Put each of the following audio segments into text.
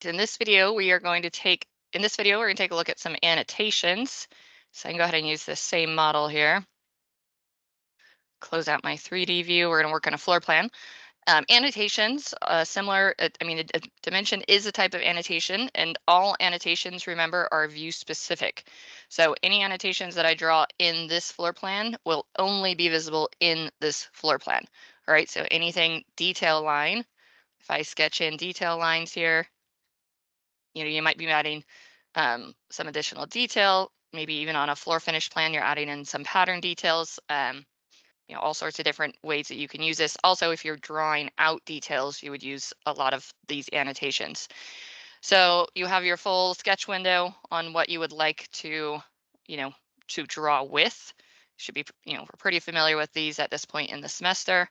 In this video, we're going to take a look at some annotations. So I can go ahead and use this same model here. Close out my 3D view. We're going to work on a floor plan. Annotations, similar, a dimension is a type of annotation, and all annotations, remember, are view specific. So any annotations that I draw in this floor plan will only be visible in this floor plan. All right, so anything detail line, if I sketch in detail lines here, you might be adding some additional detail, maybe even on a floor finish plan, you're adding in some pattern details, all sorts of different ways that you can use this. Also, if you're drawing out details, you would use a lot of these annotations. So you have your full sketch window on what you would like you know, to draw with. Should be, we're pretty familiar with these at this point in the semester.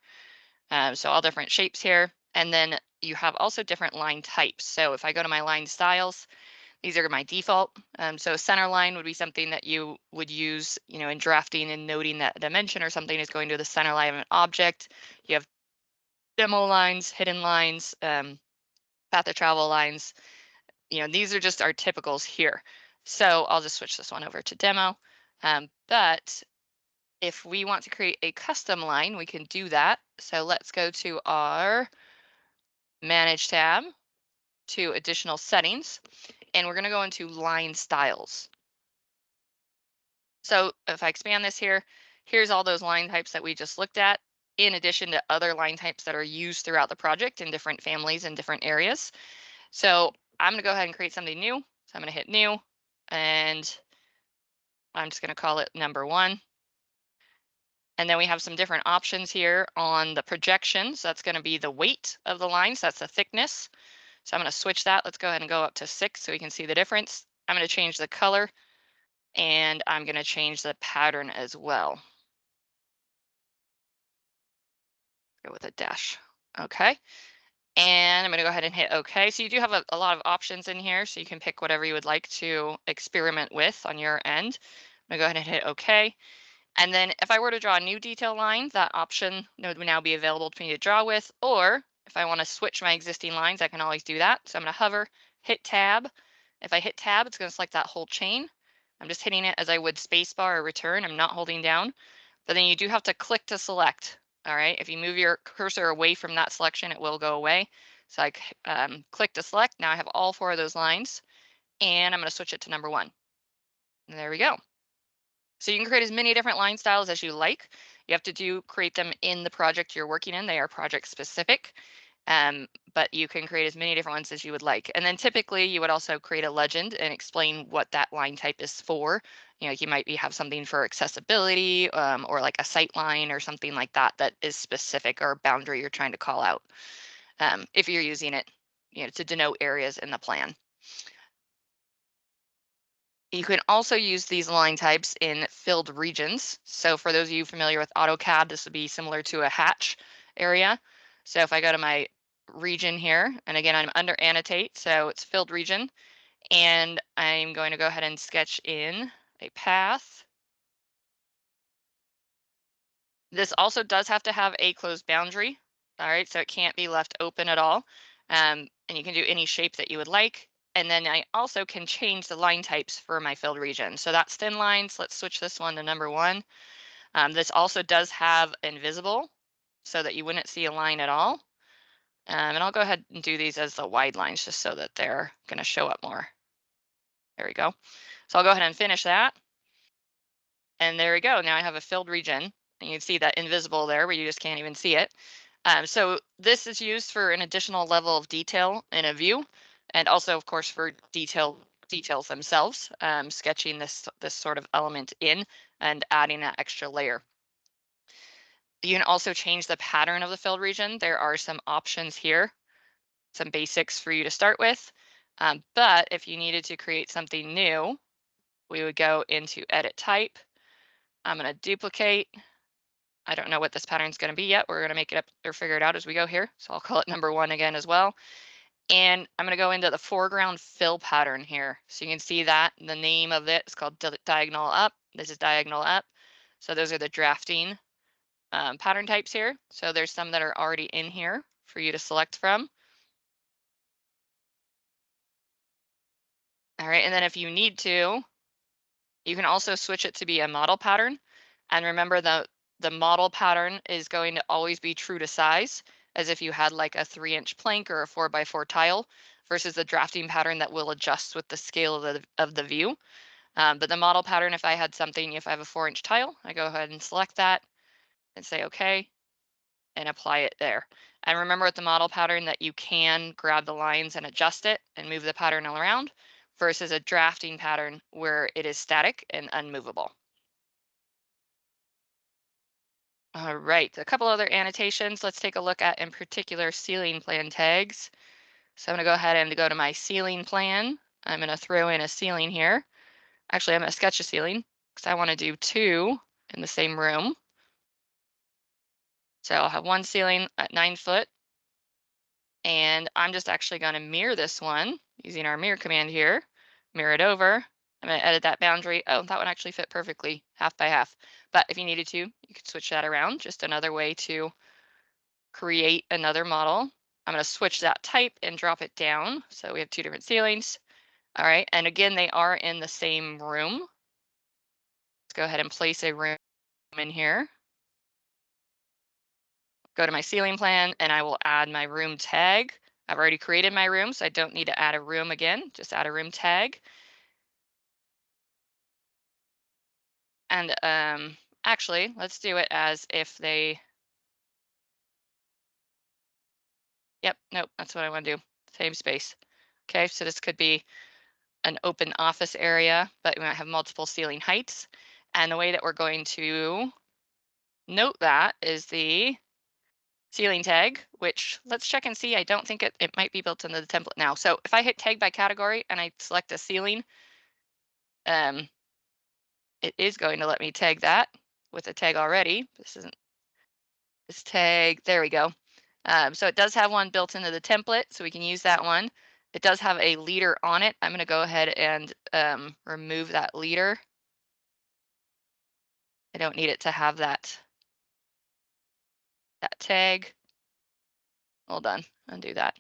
So all different shapes here. And then you have also different line types. So if I go to my line styles, these are my default. So center line would be something that you would use, in drafting and noting that a dimension or something is going to the center line of an object. You have demo lines, hidden lines, path of travel lines. These are just our typicals here. So I'll just switch this one over to demo. But if we want to create a custom line, we can do that. So let's go to our Manage tab, to Additional Settings, and we're going to go into Line Styles. So if I expand this here, here's all those line types that we just looked at, in addition to other line types that are used throughout the project in different families and different areas. So I'm going to go ahead and create something new. So I'm going to hit New, and I'm just going to call it number 1. And then we have some different options here on the projections. That's going to be the weight of the lines. That's the thickness. So I'm going to switch that. Let's go ahead and go up to 6 so we can see the difference. I'm going to change the color, and I'm going to change the pattern as well. Go with a dash. Okay. And I'm going to go ahead and hit OK. So you do have a lot of options in here, so you can pick whatever you would like to experiment with on your end. I'm going to go ahead and hit OK. And then if I were to draw a new detail line, that option would now be available to me to draw with. Or if I want to switch my existing lines, I can always do that. So I'm going to hover, hit Tab. If I hit Tab, it's going to select that whole chain. I'm just hitting it as I would spacebar or return. I'm not holding down. But then you do have to click to select. All right. If you move your cursor away from that selection, it will go away. So I click to select. Now I have all 4 of those lines, and I'm going to switch it to number 1. And there we go. So you can create as many different line styles as you like. You have to create them in the project you're working in. They are project specific, but you can create as many different ones as you would like. And then typically you would also create a legend and explain what that line type is for. You might have something for accessibility, or like a sight line or something like that that is specific, or a boundary you're trying to call out, if you're using it, to denote areas in the plan. You can also use these line types in filled regions. So for those of you familiar with AutoCAD, this would be similar to a hatch area. So if I go to my region here, and again, I'm under annotate, so it's filled region, and I'm going to go ahead and sketch in a path. This also does have to have a closed boundary. All right, so it can't be left open at all. And you can do any shape that you would like. And then I also can change the line types for my filled region. So that's thin lines. Let's switch this one to number 1. This also does have invisible, so that you wouldn't see a line at all. And I'll go ahead and do these as the wide lines, just so that they're going to show up more. There we go. So I'll go ahead and finish that. And there we go. Now I have a filled region. And you can see that invisible there, where you just can't even see it. So this is used for an additional level of detail in a view, and also, of course, for details themselves, sketching this sort of element in and adding that extra layer. You can also change the pattern of the filled region. There are some options here, some basics for you to start with. But if you needed to create something new, we would go into Edit Type. I'm going to duplicate. I don't know what this pattern is going to be yet. We're going to make it up or figure it out as we go here. So I'll call it number 1 again as well. And I'm going to go into the foreground fill pattern here. So you can see that the name of it is called diagonal up. This is diagonal up. So those are the drafting pattern types here. So there's some that are already in here for you to select from. All right, and then if you need to, you can also switch it to be a model pattern. And remember the model pattern is going to always be true to size, as if you had like a 3-inch plank or a 4x4 tile, versus the drafting pattern that will adjust with the scale of the view. But the model pattern, if I had something, if I have a 4-inch tile, I go ahead and select that and say okay, and apply it there. And remember with the model pattern that you can grab the lines and adjust it and move the pattern all around, versus a drafting pattern where it is static and unmovable. All right, a couple other annotations. Let's take a look at, in particular, ceiling plan tags. So I'm going to go ahead and go to my ceiling plan. I'm going to throw in a ceiling here. Actually, I'm going to sketch a ceiling because I want to do 2 in the same room. So I'll have one ceiling at 9 foot, and I'm just actually going to mirror this one using our mirror command here. Mirror it over. I'm going to edit that boundary. Oh, that one actually fit perfectly, half by half. But if you needed to, you could switch that around. Just another way to create another model. I'm going to switch that type and drop it down. So we have 2 different ceilings. All right, and again, they are in the same room. Let's go ahead and place a room in here. Go to my ceiling plan and I will add my room tag. I've already created my room, so I don't need to add a room again, just add a room tag. And actually, let's do it as if they, yep, nope, that's what I want to do, same space. Okay, so this could be an open office area, but we might have multiple ceiling heights. And the way that we're going to note that is the ceiling tag, which let's check and see. I don't think it might be built into the template now. So if I hit tag by category and I select a ceiling, um, it is going to let me tag that with a tag already. This isn't this tag. There we go. So it does have one built into the template, so we can use that one. It does have a leader on it. I'm going to go ahead and remove that leader. I don't need it to have that tag. Hold on, undo that.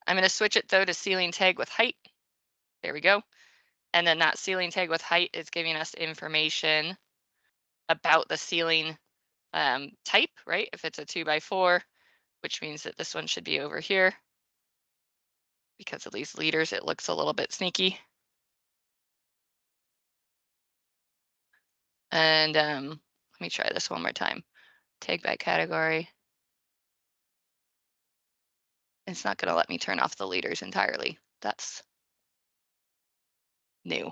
I'm going to switch it though to ceiling tag with height. There we go. And then that ceiling tag with height is giving us information about the ceiling type, right? If it's a 2x4, which means that this one should be over here. Because of these leaders, it looks a little bit sneaky. And let me try this one more time. Tag by category. It's not going to let me turn off the leaders entirely. That's new.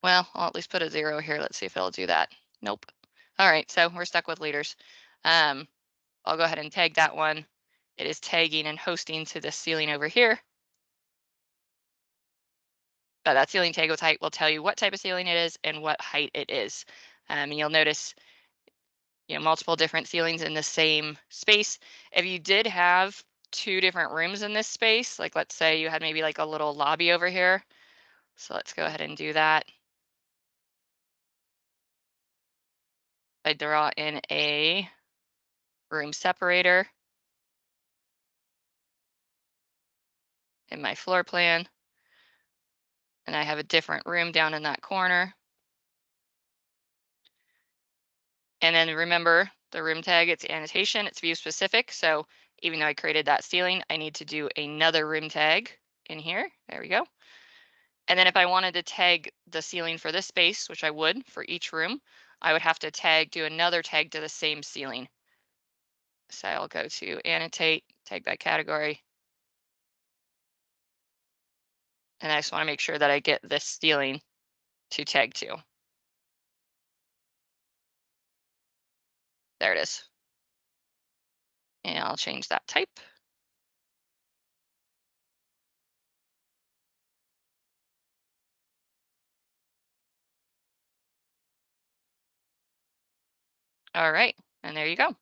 Well, I'll at least put a 0 here. Let's see if it'll do that. Nope. All right, so we're stuck with leaders. I'll go ahead and tag that one. It is tagging and hosting to the ceiling over here. But that ceiling tag with height will tell you what type of ceiling it is and what height it is. And you'll notice, multiple different ceilings in the same space. If you did have 2 different rooms in this space, like let's say you had maybe like a little lobby over here. So let's go ahead and do that. I draw in a room separator in my floor plan. And I have a different room down in that corner. And then remember the room tag, it's annotation, it's view specific. So even though I created that ceiling, I need to do another room tag in here. There we go. And then if I wanted to tag the ceiling for this space, which I would for each room, I would have to do another tag to the same ceiling. So I'll go to annotate, tag by category. And I just want to make sure that I get this ceiling to tag to. There it is. And I'll change that type. All right, and there you go.